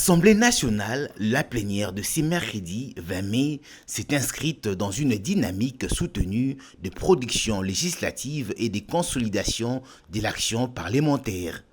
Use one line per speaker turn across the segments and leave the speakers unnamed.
l'Assemblée nationale, la plénière de ce mercredi 20 mai, s'est inscrite dans une dynamique soutenue de production législative et de consolidation de l'action parlementaire.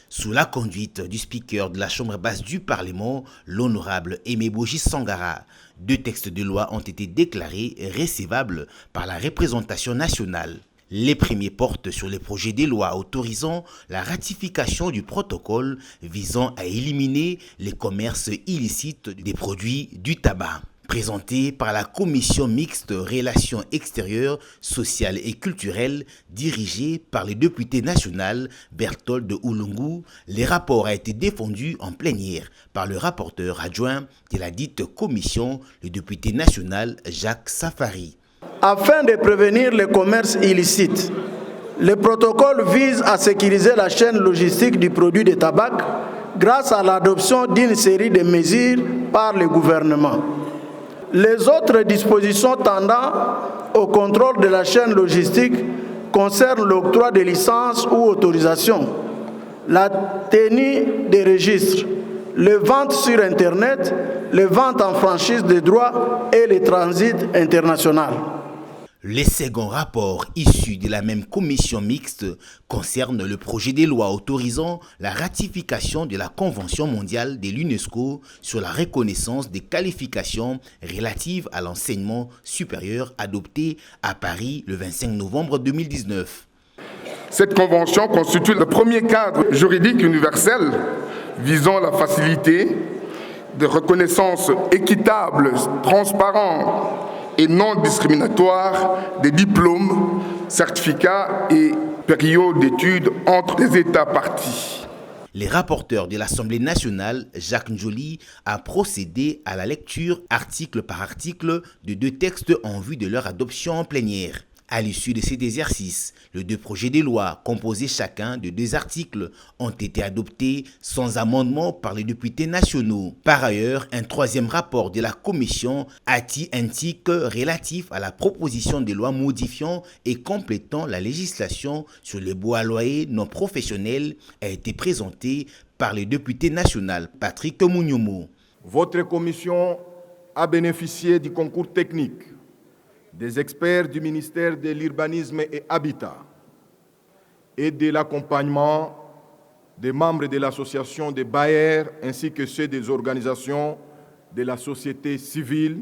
Sous la conduite du speaker de la Chambre basse du Parlement, l'honorable Aimé Boji Sangara, 2 textes de loi ont été déclarés recevables par la représentation nationale. Les premiers portent sur les projets de loi autorisant la ratification du protocole visant à éliminer les commerces illicites des produits du tabac. Présenté par la Commission mixte Relations extérieures, sociales et culturelles, dirigée par le député national Berthold Oulungu, le rapport a été défendu en plénière par le rapporteur adjoint de la dite commission, le député national Jacques Safari.
Afin de prévenir le commerce illicite, le protocole vise à sécuriser la chaîne logistique du produit de tabac grâce à l'adoption d'une série de mesures par le gouvernement. Les autres dispositions tendant au contrôle de la chaîne logistique concernent l'octroi de licences ou autorisations, la tenue des registres, les ventes sur Internet, les ventes en franchise de droits et le transit international.
Le second rapport issu de la même commission mixte concerne le projet de loi autorisant la ratification de la Convention mondiale de l'UNESCO sur la reconnaissance des qualifications relatives à l'enseignement supérieur adoptée à Paris le 25 novembre 2019.
Cette convention constitue le premier cadre juridique universel visant la facilité de reconnaissance équitable, transparente et non discriminatoire des diplômes, certificats et périodes d'études entre les États parties.
Les rapporteurs de l'Assemblée nationale, Jacques Njoli, a procédé à la lecture article par article de 2 textes en vue de leur adoption en plénière. À l'issue de cet exercice, les 2 projets de loi, composés chacun de 2 articles, ont été adoptés sans amendement par les députés nationaux. Par ailleurs, un 3e rapport de la commission ATI-INTIC relatif à la proposition de loi modifiant et complétant la législation sur les bois loyers non professionnels a été présenté par le député national Patrick Mouniomo.
Votre commission a bénéficié du concours technique des experts du ministère de l'Urbanisme et Habitat et de l'accompagnement des membres de l'association des bailleurs ainsi que ceux des organisations de la société civile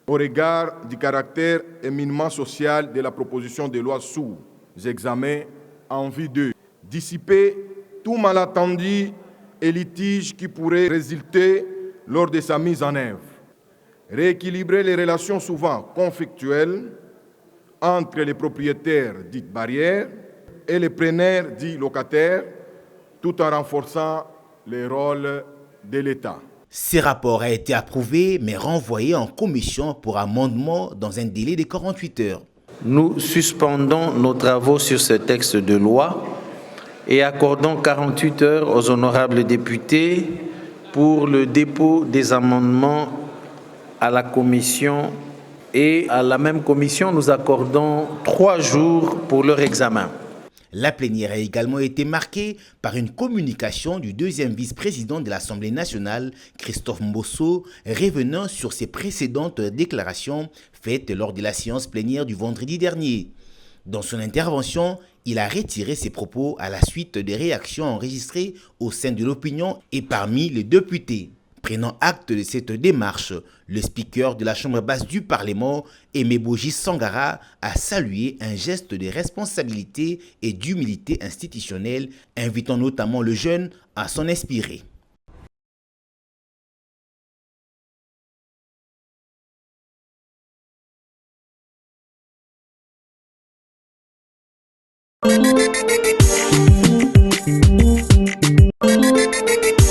au regard du caractère éminemment social de la proposition de loi sous examen en vue de dissiper tout malentendu et litige qui pourrait résulter lors de sa mise en œuvre. Rééquilibrer les relations souvent conflictuelles entre les propriétaires dits barrières et les preneurs dits locataires, tout en renforçant les rôles de l'État.
Ce rapport a été approuvé mais renvoyé en commission pour amendement dans un délai de 48 heures.
Nous suspendons nos travaux sur ce texte de loi et accordons 48 heures aux honorables députés pour le dépôt des amendements à la commission, et à la même commission, nous accordons 3 jours pour leur examen.
La plénière a également été marquée par une communication du 2e vice-président de l'Assemblée nationale, Christophe Mbosso, revenant sur ses précédentes déclarations faites lors de la séance plénière du vendredi dernier. Dans son intervention, il a retiré ses propos à la suite des réactions enregistrées au sein de l'opinion et parmi les députés. Prenant acte de cette démarche, le speaker de la Chambre basse du Parlement, Aimé Boji Sangara, a salué un geste de responsabilité et d'humilité institutionnelle, invitant notamment le jeune à s'en inspirer.